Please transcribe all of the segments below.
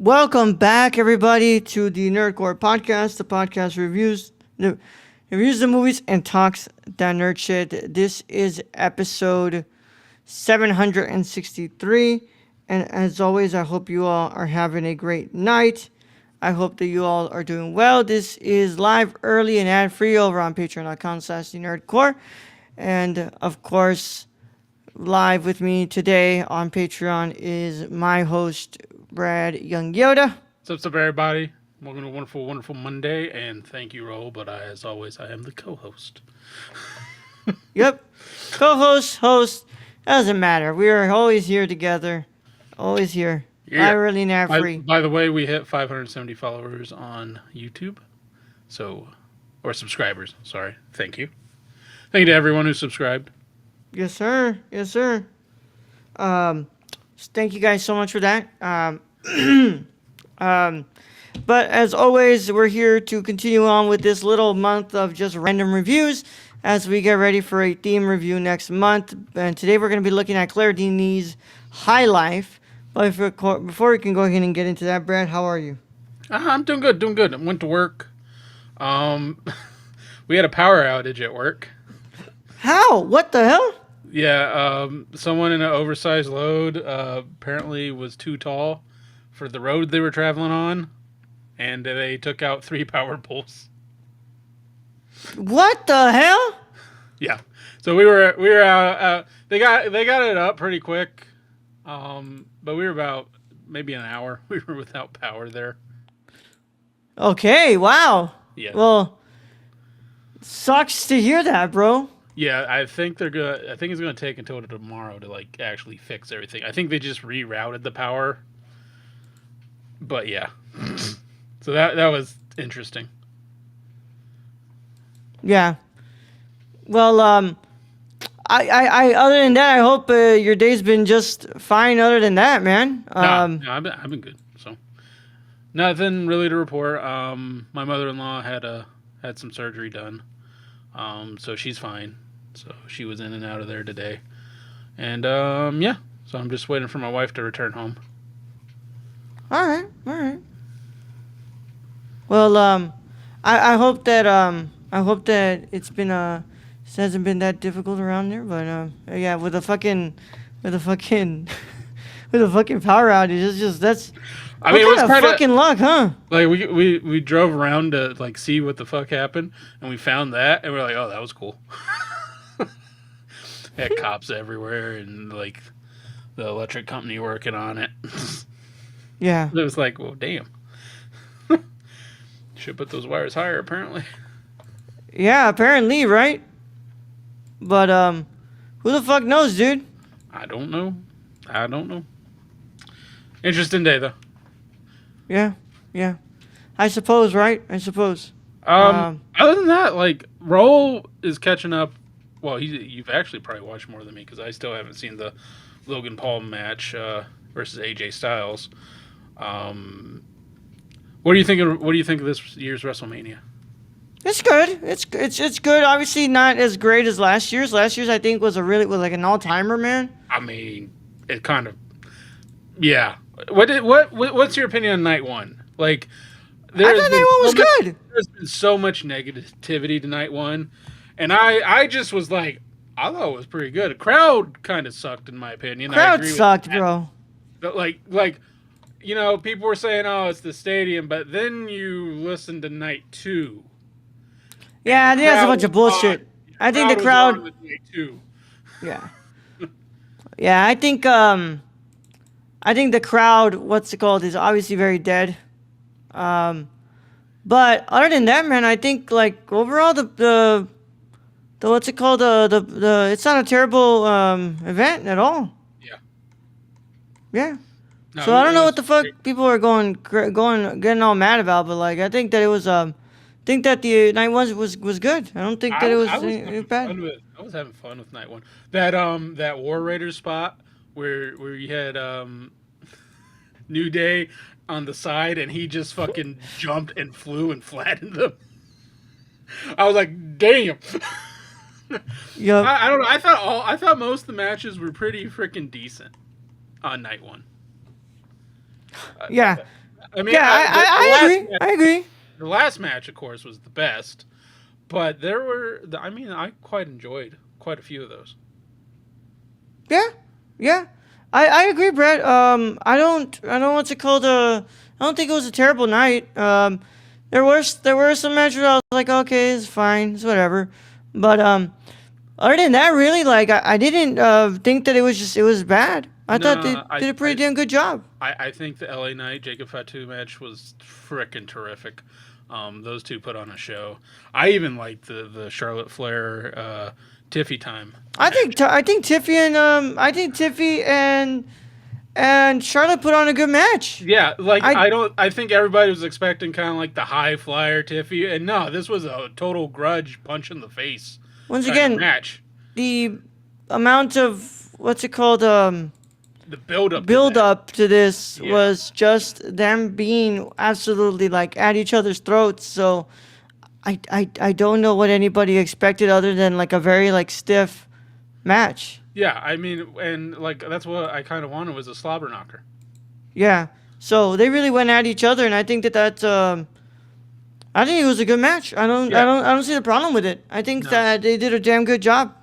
Welcome back, everybody, to the Nerdcore podcast. The podcast reviews the movies and talks that nerd shit. This is episode 763, and as always, I hope you all are having a great night. I hope that you all are doing well. This is live, early, and ad-free over on patreon.com/thenerdcore, and of course, live with me today on Patreon is my host, Brad Young Yoda. What's up, everybody? Welcome to a wonderful, wonderful Monday, and thank you, Raul. But as always, I am the co-host. Yep. Co-host, host, doesn't matter. We are always here together. Always here. Yeah. Live, early, and ad-free. By the way, we hit 570 followers on YouTube. Or subscribers, sorry. Thank you. Thank you to everyone who subscribed. Yes, sir. Yes, sir. Thank you guys so much for that. But as always, we're here to continue on with this little month of just random reviews as we get ready for a theme review next month. And today we're going to be looking at Claire Denis' High Life. But before we can go ahead and get into that, Brad, how are you? I'm doing good. I went to work. We had a power outage at work. How? What the hell? Yeah, someone in an oversized load apparently was too tall for the road they were traveling on, and they took out 3 power poles. What the hell? Yeah, so we were out. They got it up pretty quick, but we were about maybe an hour. We were without power there. Okay, wow. Yeah. Well, sucks to hear that, bro. Yeah, I think it's gonna take until tomorrow to actually fix everything. I think they just rerouted the power. But yeah, so that was interesting. Yeah. Well, I other than that, I hope your day's been just fine. Other than that, man. No, I've been good. So nothing really to report. My mother-in-law had some surgery done. So she's fine. So she was in and out of there today. And yeah. So I'm just waiting for my wife to return home. All right. Well, I hope that it's been it hasn't been that difficult around there, but yeah, with the fucking with the fucking power outage, it's just that's. I mean, it was kind of fucking luck, huh? Like we drove around to see what the fuck happened, and we found that, and we're like, oh, that was cool. Had cops everywhere, and the electric company working on it. Yeah. It was like, well, damn. Should put those wires higher, apparently. Yeah, apparently, right? But who the fuck knows, dude? I don't know. Interesting day, though. Yeah. I suppose, right? I suppose. Other than that, Raul is catching up. Well, you've actually probably watched more than me because I still haven't seen the Logan Paul match versus AJ Styles. What do you think of this year's WrestleMania? It's good. It's good. Obviously, not as great as last year's. Last year's, I think, was an all timer, man. I mean, it kind of, yeah. What's your opinion on night one? I thought night one was good. There's been so much negativity to night one, and I just was like, I thought it was pretty good. The crowd kind of sucked, in my opinion. Crowd sucked, bro. But people were saying, oh, it's the stadium, but then you listen to night 2. Yeah, I think that's a bunch of bullshit. I think the crowd. Was night 2. Yeah. Yeah, I think the crowd, what's it called, is obviously very dead. But other than that, man, I think overall the what's it called, the it's not a terrible event at all. Yeah. Yeah. No, So I don't know what the fuck people are getting all mad about, but I think that it was think that the night one was good. I don't think that it was bad. I was having fun with night one. That War Raiders spot where you had New Day on the side and he just fucking jumped and flew and flattened them. I was like, damn. Yep. I don't know. I thought most of the matches were pretty freaking decent on night one. Yeah. I mean, Yeah, I agree. I agree. the last match, of course, was the best, but there were. I mean, I quite enjoyed quite a few of those. Yeah, yeah. I agree, Brett. I don't what's it called. I don't think it was a terrible night. There were some matches where I was like, okay, it's fine, it's whatever. But other than that, really, like I didn't think that it was bad. I thought they No, did a pretty damn good job. I think the LA Knight Jacob Fatu match was frickin' terrific. Those two put on a show. I even liked the Charlotte Flair Tiffy time. I think Tiffy and Charlotte put on a good match. Yeah, like I I don't. I think everybody was expecting kind of like the high flyer Tiffy, and no, this was a total grudge punch in the face once kind of again match. the amount of what's it called The build up, build up to this Yeah. was just them being absolutely like at each other's throats. So I don't know what anybody expected other than like a very like stiff match. Yeah, I mean, and like that's what I kind of wanted was a slobber knocker. Yeah. So they really went at each other, and I think I think it was a good match. Yeah. I don't see the problem with it. I think No. that they did a damn good job.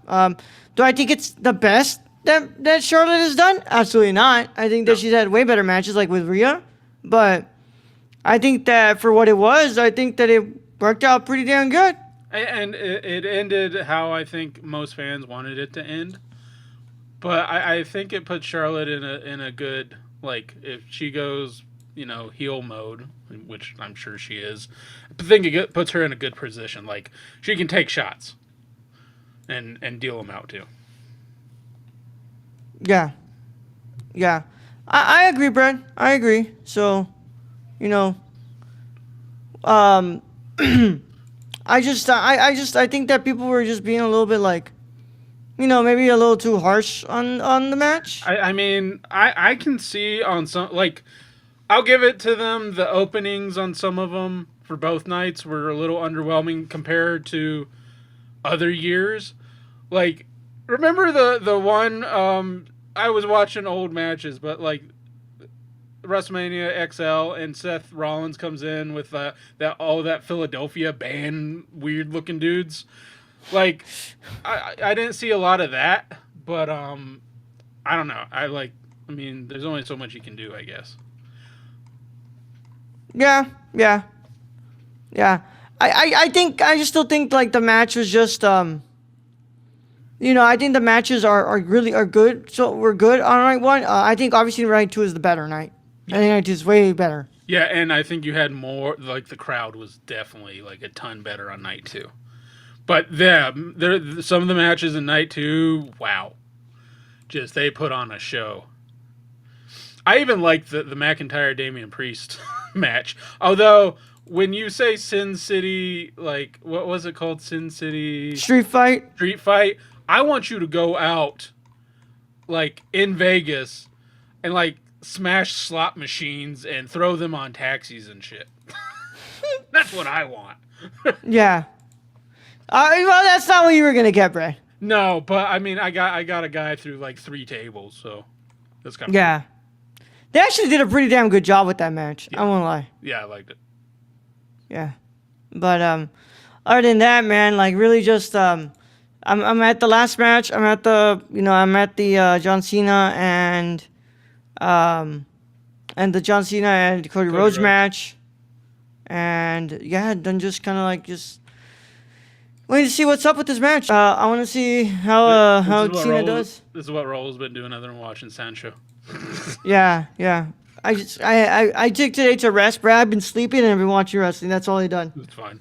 Do I think it's the best that Charlotte has done? Absolutely not. I think that No. she's had way better matches like with Rhea, but I think that for what it was, I think that it worked out pretty damn good. And it ended how I think most fans wanted it to end. But I think it puts Charlotte in a good, like, if she goes, heel mode, which I'm sure she is. I think it puts her in a good position. Like, she can take shots and deal them out too. Yeah, yeah, I agree, Brad. I agree. So, you know, um, I think that people were just being a little bit like, maybe a little too harsh on the match. I mean, I can see on some, like, I'll give it to them. The openings on some of them for both nights were a little underwhelming compared to other years. Like, remember the one, I was watching old matches, but like WrestleMania XL and Seth Rollins comes in with that Philadelphia band weird looking dudes. Like, I didn't see a lot of that, but I don't know. I mean, there's only so much you can do, I guess. Yeah, yeah, yeah. I just still think like the match was just I think the matches are good. So we're good on night one. I think obviously night two is the better night. I think night two is way better. Yeah, and I think you had more. Like the crowd was definitely like a ton better on night two. But yeah, some of the matches in night two, wow, just they put on a show. I even liked the McIntyre Damian Priest match. Although when you say Sin City, like what was it called, Sin City Street fight. Street Fight, I want you to go out like in Vegas and like smash slot machines and throw them on taxis and shit. That's what I want. Yeah. Well, that's not what you were gonna get, Bray. No, but I mean, I got a guy through like 3 tables, so that's kind of Yeah. They actually did a pretty damn good job with that match. Yeah. I won't lie. Yeah, I liked it. Yeah. But other than that, man, like really just I'm at the last match. I'm at the John Cena and the John Cena and Cody Rhodes match. And yeah, then just kind of like just waiting to see what's up with this match. I want to see how Cena does. This is what Roll's been doing other than watching Sancho. Yeah, yeah. I took today to rest, bro. I've been sleeping and I've been watching wrestling. That's all I done. It's fine.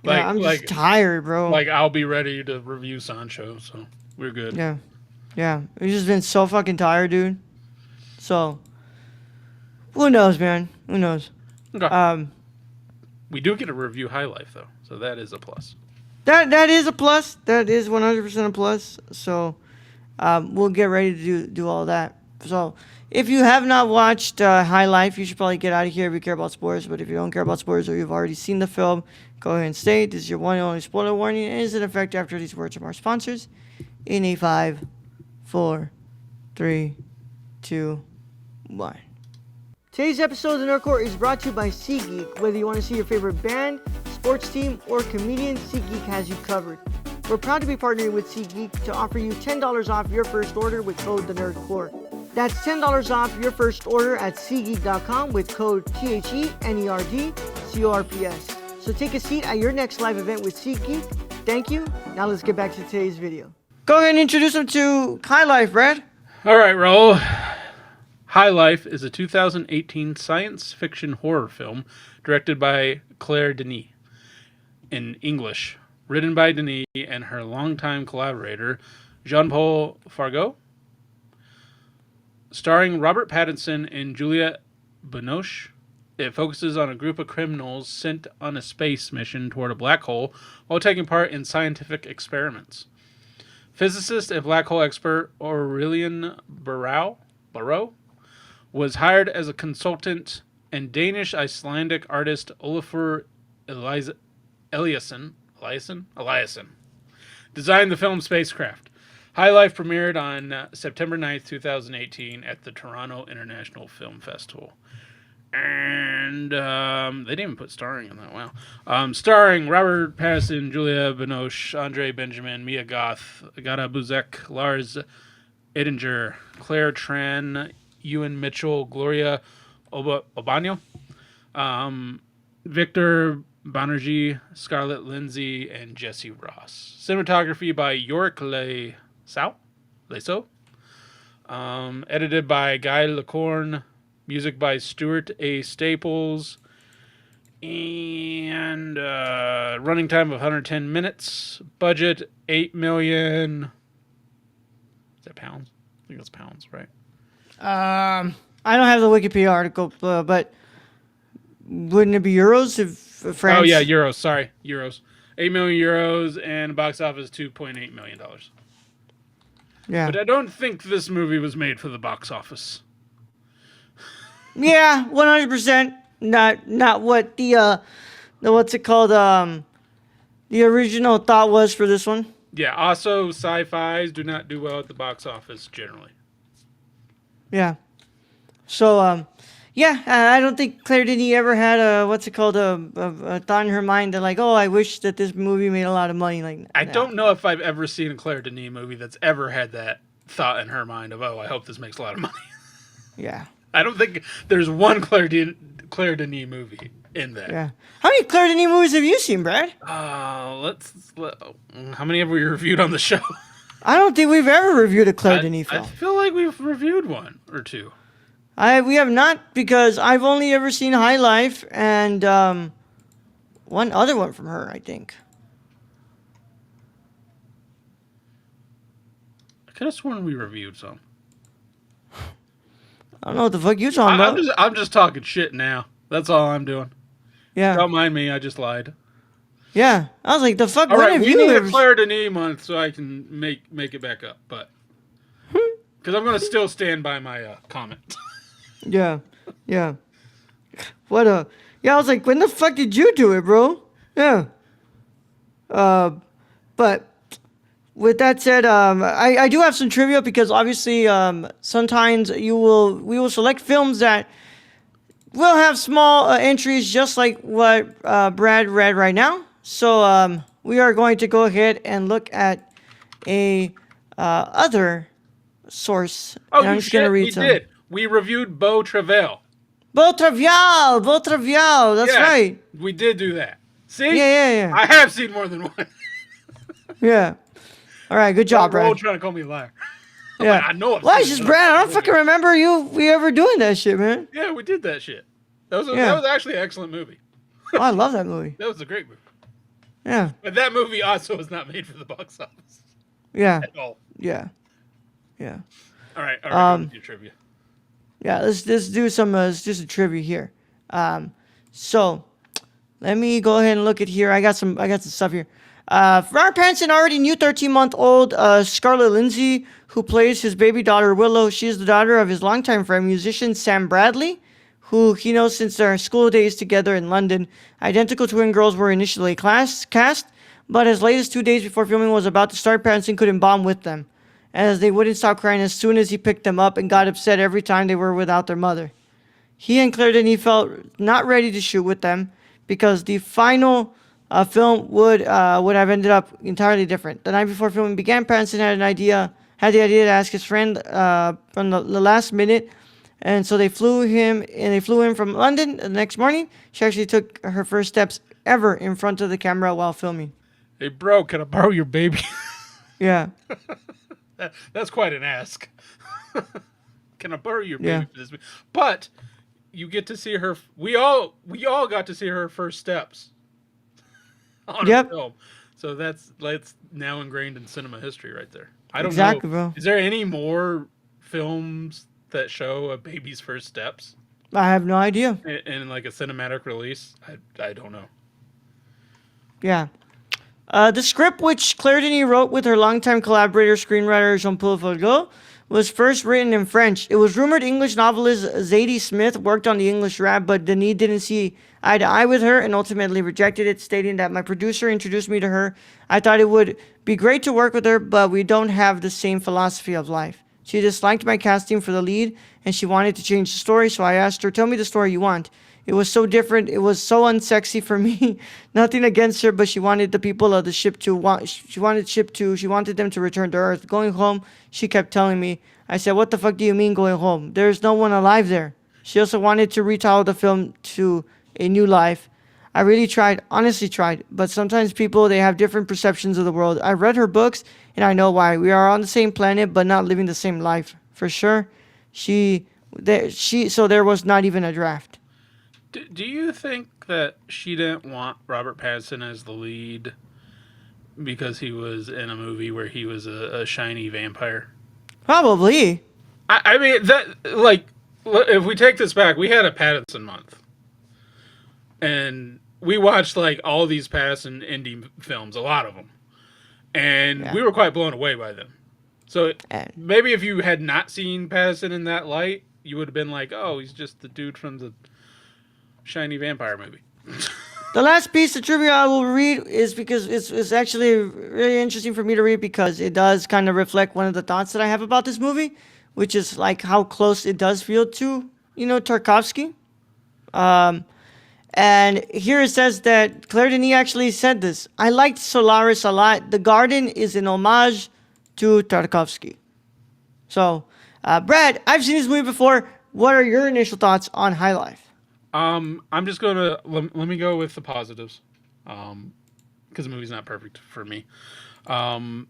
Yeah, I'm just tired, bro. Like I'll be ready to review Sancho, so we're good. Yeah, yeah. I've just been so fucking tired, dude. So, who knows, man? Who knows? Okay. We do get a review High Life though, so that is a plus. That is a plus. That is 100% a plus. So, we'll get ready to do all that. So, if you have not watched High Life, you should probably get out of here if you care about sports. But if you don't care about sports or you've already seen the film, go ahead and stay. This is your one and only spoiler warning. It is in effect after these words from our sponsors. In a 5, 4, 3, 2, 1. Today's episode of the Nerdcore is brought to you by SeatGeek. Whether you want to see your favorite band, sports team, or comedian, SeatGeek has you covered. We're proud to be partnering with SeatGeek to offer you $10 off your first order with code THENERDCORE. That's $10 off your first order at SeatGeek.com with code THENERDCORPS. So take a seat at your next live event with SeatGeek. Thank you. Now let's get back to today's video. Go ahead and introduce them to High Life, Brad. All right, Raul. High Life is a 2018 science fiction horror film directed by Claire Denis in English, written by Denis and her longtime collaborator, Jean-Paul Fargeau, starring Robert Pattinson and Juliette Binoche. It focuses on a group of criminals sent on a space mission toward a black hole while taking part in scientific experiments. Physicist and black hole expert Aurelian Barrow was hired as a consultant, and Danish-Icelandic artist Olafur Eliasson designed the film's spacecraft. High Life premiered on September 9th, 2018 at the Toronto International Film Festival. And they didn't even put starring in that. Wow. Starring Robert Pattinson, Julia Binoche, Andre Benjamin, Mia Goth, Agata Buzek, Lars Edinger, Claire Tran, Ewan Mitchell, Gloria Obanyo, Victor Banerjee, Scarlett Lindsay, and Jesse Ross. Cinematography by Yorick Leso. Edited by Guy Lecorne. Music by Stuart A. Staples. And running time of 110 minutes. Budget $8 million. Is that pounds? I think it's pounds, right? I don't have the Wikipedia article, but wouldn't it be euros if France? Oh yeah, euros. Sorry, euros. 8 million euros and box office $2.8 million. Yeah. But I don't think this movie was made for the box office. Yeah, 100%. Not what the what's it called? The original thought was for this one. Yeah. Also, sci-fis do not do well at the box office generally. Yeah. So yeah, I don't think Claire Denis ever had a thought in her mind that like, oh, I wish that this movie made a lot of money. Like, I don't know if I've ever seen a Claire Denis movie that's ever had that thought in her mind of, oh, I hope this makes a lot of money. Yeah. I don't think there's one Claire Denis movie in there. Yeah. How many Claire Denis movies have you seen, Brad? How many have we reviewed on the show? I don't think we've ever reviewed a Claire Denis film. I feel like we've reviewed one or two. We have not, because I've only ever seen High Life and one other one from her, I think. I could have sworn we reviewed some. I don't know what the fuck you're talking about. I'm just talking shit now. That's all I'm doing. Yeah. Don't mind me. I just lied. Yeah. I was like, the fuck. All when right, have we you need ever... a Claire Denis month so I can make it back up, but because I'm gonna still stand by my comment. Yeah. Yeah. What a... Yeah, I was like, when the fuck did you do it, bro? Yeah. But with that said, I do have some trivia because obviously sometimes we will select films that will have small entries just like what Brad read right now. So we are going to go ahead and look at a other source. Oh, and I'm just gonna read we some. did. We reviewed Beau Travail. Beau Travail, that's Yeah, right. We did do that. See? Yeah. I have seen more than one. Yeah. All right, good job, They're all Brad. trying to call me a liar. Yeah. I know. Why is just Brad? I don't fucking remember we ever doing that shit, man. Yeah, we did that shit. That was Yeah. that was actually an excellent movie. Oh, I love that movie. That was a great movie. Yeah. But that movie also was not made for the box office Yeah. at all. Yeah. All right. Go with your trivia. Yeah. Let's do some trivia here. So let me go ahead and look at here. I got some stuff here. Robert Pattinson already knew 13-month-old Scarlett Lindsay, who plays his baby daughter Willow. She is the daughter of his longtime friend, musician Sam Bradley, who he knows since their school days together in London. Identical twin girls were initially cast, but as late as 2 days before filming was about to start, Pattinson couldn't bond with them, as they wouldn't stop crying as soon as he picked them up and got upset every time they were without their mother. he and Claire Denis felt not ready to shoot with them because the final film would have ended up entirely different. The night before filming began, Pattinson had the idea to ask his friend from the last minute, and so they flew him from London the next morning. She actually took her first steps ever in front of the camera while filming. Hey, bro, can I borrow your baby? Yeah, That's quite an ask. Can I borrow your yeah, baby for this? But you get to see her. We all got to see her first steps on a yep, film. So that's now ingrained in cinema history right there. I don't know. exactly, bro. Is there any more films that show a baby's first steps I have no idea. in like a cinematic release? I don't know. Yeah. The script, which Claire Denis wrote with her longtime collaborator, screenwriter Jean-Paul Folgot, was first written in French. It was rumored English novelist Zadie Smith worked on the English draft, but Denis didn't see eye to eye with her and ultimately rejected it, stating that my producer introduced me to her. I thought it would be great to work with her, but we don't have the same philosophy of life. She disliked my casting for the lead, and she wanted to change the story, so I asked her, tell me the story you want. It was so different. It was so unsexy for me. Nothing against her, but she wanted the people of the ship to want. She wanted them to return to Earth. Going home, she kept telling me. I said, "What the fuck do you mean going home? There's no one alive there." She also wanted to retell the film to a new life. I really tried, honestly tried, but sometimes people they have different perceptions of the world. I read her books, and I know why. We are on the same planet, but not living the same life for sure. So there was not even a draft. Do you think that she didn't want Robert Pattinson as the lead because he was in a movie where he was a shiny vampire? Probably. I mean that like if we take this back, we had a Pattinson month, and we watched like all these Pattinson indie films, a lot of them, and Yeah. we were quite blown away by them. So And maybe if you had not seen Pattinson in that light, you would have been like, "Oh, he's just the dude from the shiny vampire movie." the last piece of trivia I will read is because it's actually really interesting for me to read because it does kind of reflect one of the thoughts that I have about this movie, which is like how close it does feel to, Tarkovsky. And here it says that Claire Denis actually said this. I liked Solaris a lot. The garden is an homage to Tarkovsky. So, Brad, I've seen this movie before. What are your initial thoughts on High Life? I'm just gonna let me go with the positives, because the movie's not perfect for me. Um,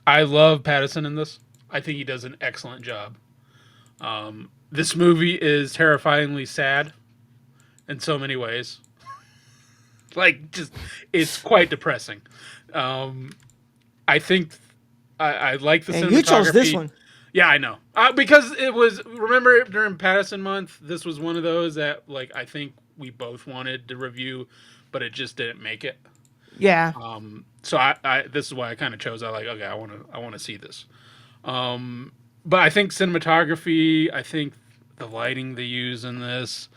I love Pattinson in this. I think he does an excellent job. This movie is terrifyingly sad in so many ways. Like, just it's quite depressing. Um, I think I like the And you chose this cinematography. one. Yeah, I know. Because it was, remember during Patterson month, this was one of those that like I think we both wanted to review, but it just didn't make it. Yeah. So I this is why I kind of chose. I like, okay, I want to see this. But I think cinematography, I think the lighting they use in this,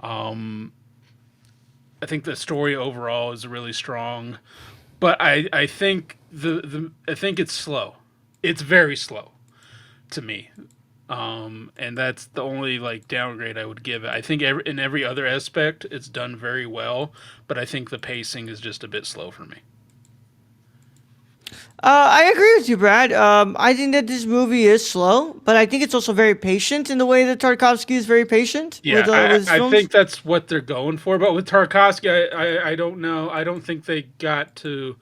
I think the story overall is really strong. But I think I think it's slow. It's very slow to me. And that's the only like downgrade I would give it. I think in every other aspect it's done very well, but I think the pacing is just a bit slow for me. I agree with you, Brad. I think that this movie is slow, but I think it's also very patient in the way that Tarkovsky is very patient Yeah, with his I films. think that's what they're going for. But with Tarkovsky, I don't know. I don't think they got to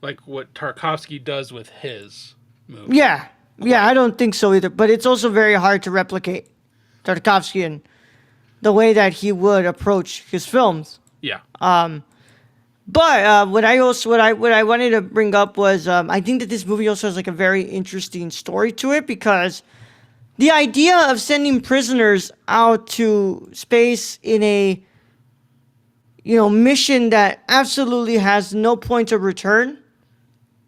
like what Tarkovsky does with his movie. Yeah. Yeah, I don't think so either. But it's also very hard to replicate Tarkovsky and the way that he would approach his films. Yeah. But what I wanted to bring up was I think that this movie also has like a very interesting story to it because the idea of sending prisoners out to space in a mission that absolutely has no point of return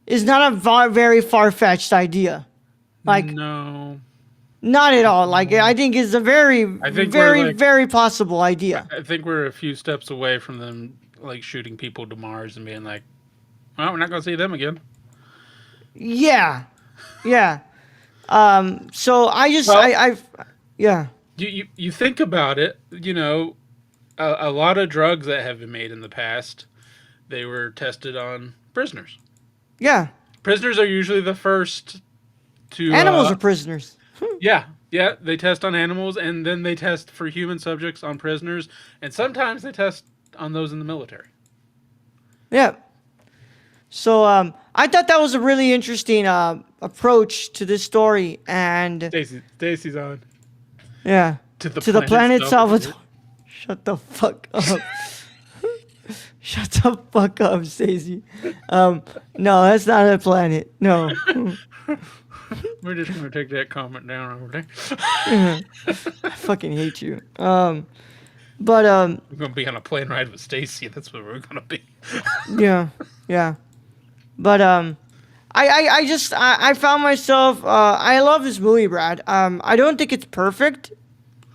is not a very far-fetched idea. Like No. not at all. Like I think it's a very I think very like, very possible idea. I think we're a few steps away from them like shooting people to Mars and being like, "Well, we're not gonna see them again." Yeah. Yeah. So I just Well, I yeah. you think about it, a lot of drugs that have been made in the past, they were tested on prisoners. Yeah. Prisoners are usually the first to, Animals are prisoners. yeah, yeah, they test on animals, and then they test for human subjects on prisoners, and sometimes they test on those in the military. Yeah. So I thought that was a really interesting approach to this story, and Stacy's on yeah, to the to the planet Salvador. Salvador. Shut the fuck up. Shut the fuck up, Stacey. No, that's not a planet. No. We're just gonna take that comment down over there. I fucking hate you. But We're gonna be on a plane ride with Stacy. That's where we're gonna be. yeah, yeah. But I found myself I love this movie, Brad. I don't think it's perfect,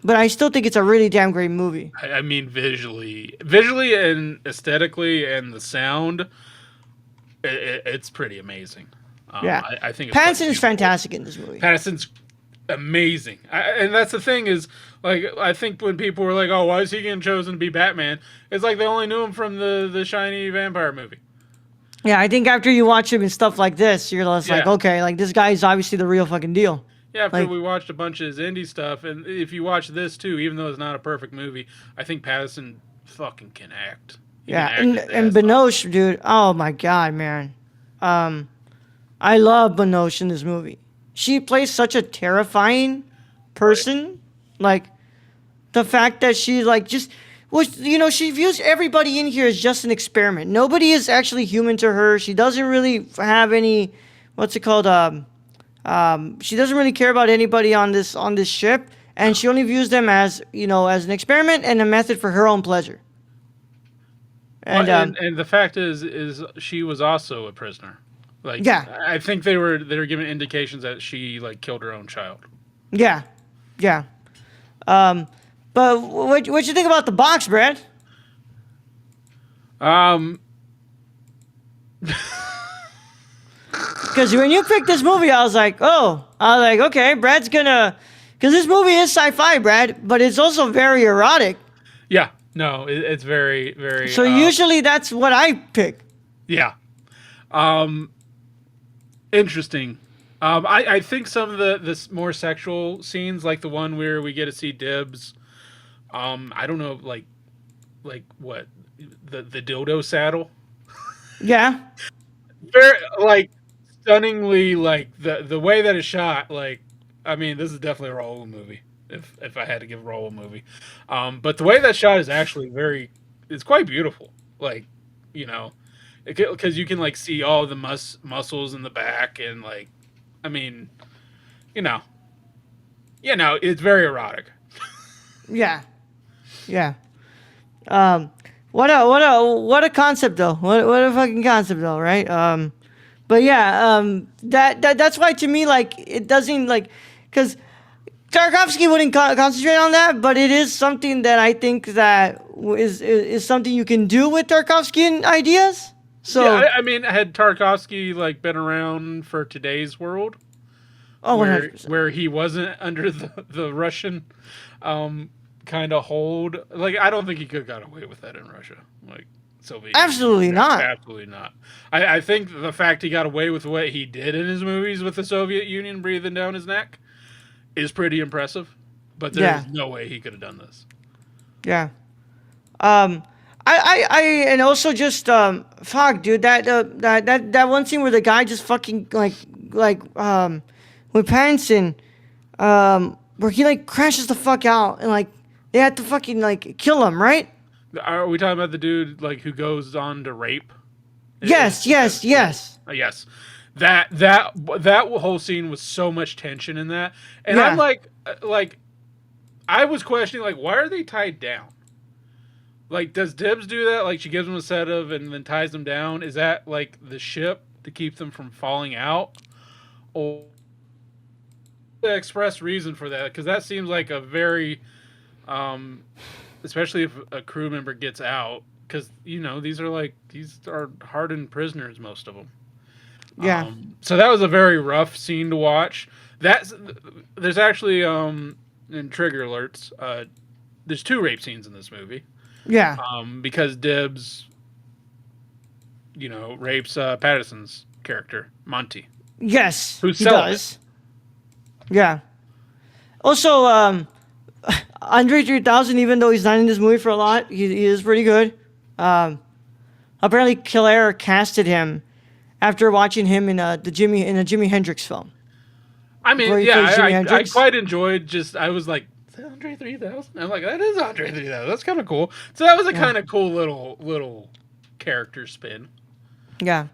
but I still think it's a really damn great movie. I mean, visually and aesthetically, and the sound, it's pretty amazing. Yeah. I think it's quite Pattinson is beautiful. fantastic in this movie. Pattinson's amazing, and that's the thing is, like, I think when people were like, "Oh, why is he getting chosen to be Batman?" It's like they only knew him from the shiny vampire movie. Yeah, I think after you watch him and stuff like this, you're just like, Yeah. okay, like this guy is obviously the real fucking deal. Yeah, after Like- we watched a bunch of his indie stuff, and if you watch this too, even though it's not a perfect movie, I think Pattinson fucking can act. He Yeah, can and act his ass off. Binoche, dude. Oh my god, man. I love Binoche in this movie. She plays such a terrifying person. Like the fact that she like just was, she views everybody in here as just an experiment. Nobody is actually human to her. She doesn't really have any, what's it called? She doesn't really care about anybody on this ship, and she only views them as as an experiment and a method for her own pleasure. And the fact is she was also a prisoner. Like, Yeah. I think they were given indications that she like killed her own child. Yeah, yeah. But what you think about the box, Brad? Because when you picked this movie, I was like, okay, Brad's gonna, because this movie is sci-fi, Brad, but it's also very erotic. Yeah, no, it's very very. So usually that's what I pick. Yeah. Interesting. I think some of the more sexual scenes, like the one where we get to see Dibs. I don't know, like what the dildo saddle. Yeah, Very like stunningly, like the way that it's shot. Like, I mean, this is definitely a Raoul movie. If I had to give Raoul a movie, but the way that shot is actually it's quite beautiful. Like, because you can like see all the muscles in the back, and like, I mean, it's very erotic. yeah, yeah. What a concept though. What a fucking concept though, right? But yeah, that's why to me, like, it doesn't, like, because Tarkovsky wouldn't concentrate on that, but it is something that I think that is something you can do with Tarkovskian ideas. So Yeah, I mean, had Tarkovsky like been around for today's world, oh, where 100%. where he wasn't under the Russian kind of hold, like, I don't think he could have got away with that in Russia, like Soviet. Absolutely Union. not. Absolutely not. I think the fact he got away with what he did in his movies with the Soviet Union breathing down his neck is pretty impressive, but there's no way he could have done this. Yeah. I and also just fuck, dude, that one scene where the guy just fucking like with Pattinson, where he like crashes the fuck out and like they had to fucking like kill him, right? Are we talking about the dude like who goes on to rape? Yes. Yes. That whole scene was so much tension in that, and Yeah. I'm like, I was questioning, like, why are they tied down? Like, does Dibs do that? Like, she gives them a sedative and then ties them down. Is that like the ship to keep them from falling out, or the express reason for that? Because that seems like a very, especially if a crew member gets out, because these are hardened prisoners, most of them. Yeah. So that was a very rough scene to watch. There's actually and trigger alerts. There's 2 rape scenes in this movie. Yeah. Because Dibs, rapes Patterson's character, Monty, Yes, who's he celibate. does. Yeah. Also, Andre 3000, even though he's not in this movie for a lot, he is pretty good. Apparently, Claire casted him after watching him in a Jimi Hendrix film I where mean, he yeah, plays Jimi I Hendrix. quite enjoyed. I was like, is that Andre 3000? I'm like, that is Andre 3000. That's kind of cool. So that was a Yeah. kind of cool little character spin. Yeah.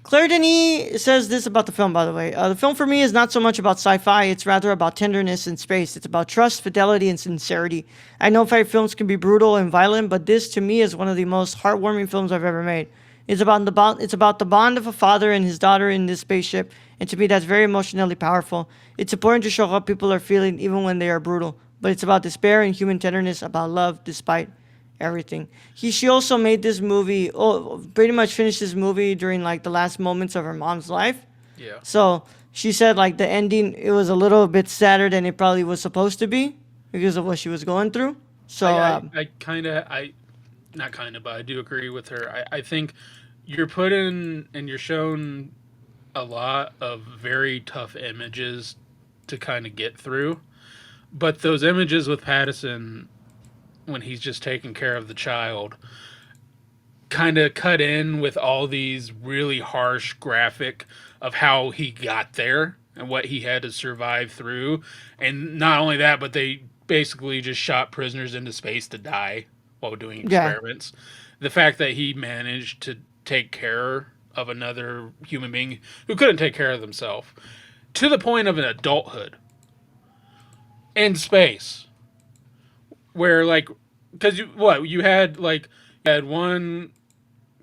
Claire Denis says this about the film, by the way. The film for me is not so much about sci-fi, it's rather about tenderness and space. It's about trust, fidelity, and sincerity. I know fight films can be brutal and violent, but this, to me, is one of the most heartwarming films I've ever made. It's about the bond of a father and his daughter in this spaceship, and to me, that's very emotionally powerful. It's important to show how people are feeling, even when they are brutal. But it's about despair and human tenderness, about love despite everything. She also made this movie. Pretty much finished this movie during like the last moments of her mom's life. Yeah. So she said like the ending, it was a little bit sadder than it probably was supposed to be because of what she was going through. So Not kind of, but I do agree with her. I think you're put in and you're shown a lot of very tough images to kind of get through. But those images with Pattison when he's just taking care of the child kind of cut in with all these really harsh graphic of how he got there and what he had to survive through. And not only that, but they basically just shot prisoners into space to die while doing experiments. The fact that he managed to take care of another human being who couldn't take care of themselves to the point of an adulthood in space, where like, because you had one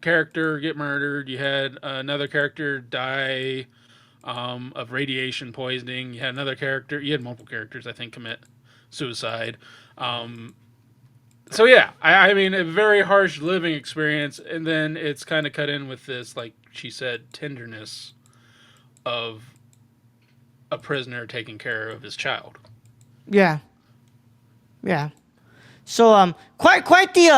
character get murdered, you had another character die of radiation poisoning, you had multiple characters I think commit suicide. So yeah, I mean, a very harsh living experience, and then it's kind of cut in with this, like she said, tenderness of a prisoner taking care of his child. yeah, yeah. So quite the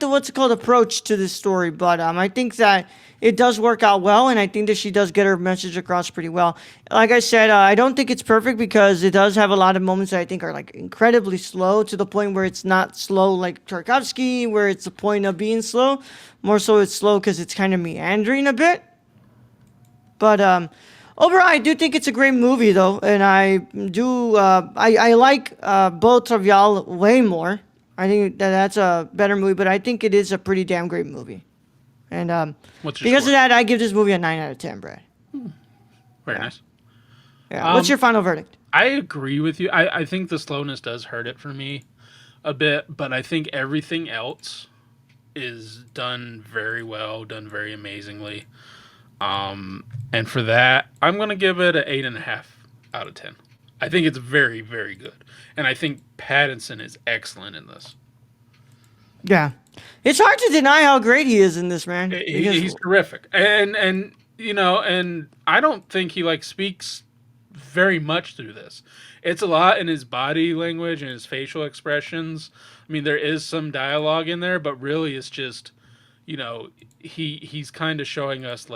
what's it called approach to this story, but I think that it does work out well, and I think that she does get her message across pretty well. Like I said, I don't think it's perfect because it does have a lot of moments that I think are like incredibly slow to the point where it's not slow like Tarkobsky, where it's the point of being slow. More so, it's slow because it's kind of meandering a bit. But overall, I do think it's a great movie, though, and I do. I like both of y'all way more. I think that's a better movie, but I think it is a pretty damn great movie. And What's your because score? of that, I give this movie a 9 out of 10, Brad. Very nice. Yeah. What's your final verdict? I agree with you. I think the slowness does hurt it for me a bit, but I think everything else is done very well, done very amazingly. And for that, I'm going to give it an 8.5 out of 10. I think it's very, very good. And I think Pattinson is excellent in this. Yeah. It's hard to deny how great he is in this, man. He's terrific. And and I don't think he speaks very much through this. It's a lot in his body language and his facial expressions. I mean, there is some dialogue in there, but really it's just, he's kind of showing us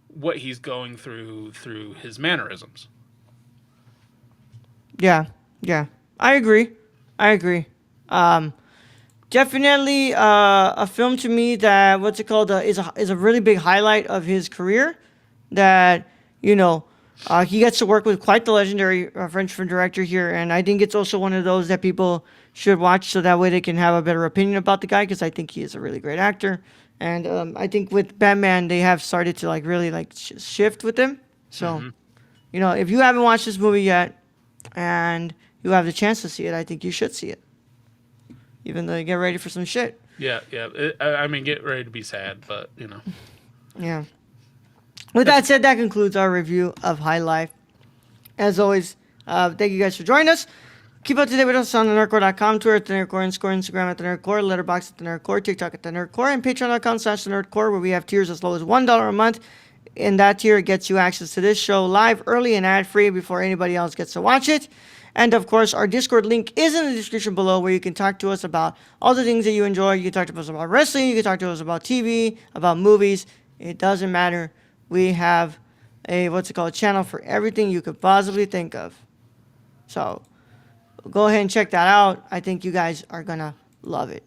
what he's going through his mannerisms. Yeah. I agree. Definitely a film to me that is a really big highlight of his career. That he gets to work with quite the legendary French film director here, and I think it's also one of those that people should watch so that way they can have a better opinion about the guy, because I think he is a really great actor. And I think with Batman they have started to really shift with him. So if you haven't watched this movie yet and you have the chance to see it, I think you should see it. Even though you get ready for some shit. Yeah. I mean, get ready to be sad, but Yeah. With that said, that concludes our review of High Life. As always, thank you guys for joining us. Keep up to date with us on thenerdcore.com, Twitter at thenerdcore, Instagram at thenerdcore, Letterboxd at thenerdcore, TikTok at thenerdcore, and patreon.com/thenerdcore, where we have tiers as low as $1 a month. In that tier, it gets you access to this show live, early, and ad-free before anybody else gets to watch it. And of course, our Discord link is in the description below, where you can talk to us about all the things that you enjoy. You can talk to us about wrestling. You can talk to us about TV, about movies. It doesn't matter. We have a channel for everything you could possibly think of. So go ahead and check that out. I think you guys are gonna love it.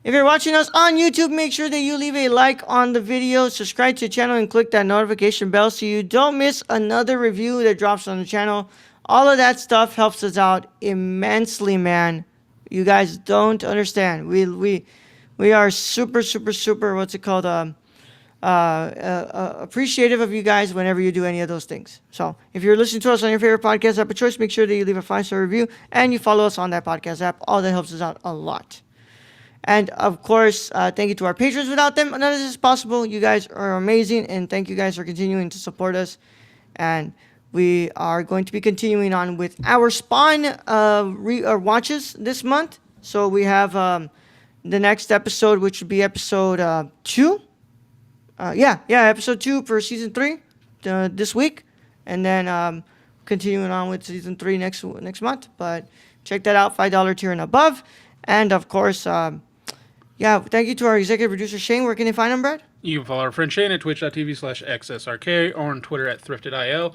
If you're watching us on YouTube, make sure that you leave a like on the video, subscribe to the channel, and click that notification bell so you don't miss another review that drops on the channel. All of that stuff helps us out immensely, man. You guys don't understand. We are super, super, super, appreciative of you guys whenever you do any of those things. So if you're listening to us on your favorite podcast app of choice, make sure that you leave a 5-star review and you follow us on that podcast app. All that helps us out a lot. And of course, thank you to our patrons. Without them, none of this is possible. You guys are amazing, and thank you guys for continuing to support us. And we are going to be continuing on with our Spawn watches this month. So we have the next episode, which would be episode 2. Episode 2 for season 3 this week, and then continuing on with season 3 next month. But check that out, $5 tier and above. And of course, thank you to our executive producer Shane. Where can they find him, Brad? You can follow our friend Shane at twitch.tv/xsrk or on Twitter at thriftedil,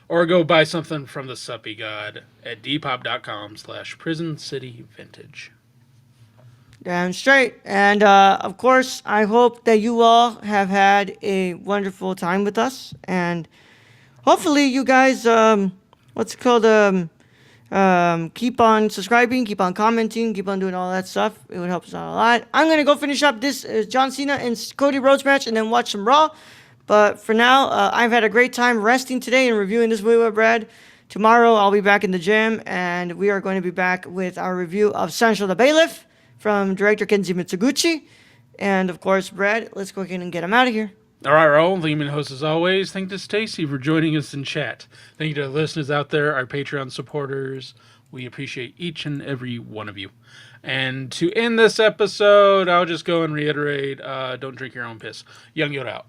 or go buy something from the Suppy God at dpop.com/PrisonCityVintage. Damn straight. And of course, I hope that you all have had a wonderful time with us, and hopefully you guys keep on subscribing, keep on commenting, keep on doing all that stuff. It would help us out a lot. I'm gonna go finish up this John Cena and Cody Rhodes match and then watch some Raw. But for now, I've had a great time resting today and reviewing this movie with Brad. Tomorrow I'll be back in the gym, and we are going to be back with our review of Sancho the Bailiff from director Kenji Mitsuguchi. And of course, Brad, let's go ahead and get him out of here. All right, Raul, the human host as always. Thank to Stacy for joining us in chat. Thank you to the listeners out there, our Patreon supporters. We appreciate each and every one of you. And to end this episode, I'll just go and reiterate, don't drink your own piss. Young Yoda out.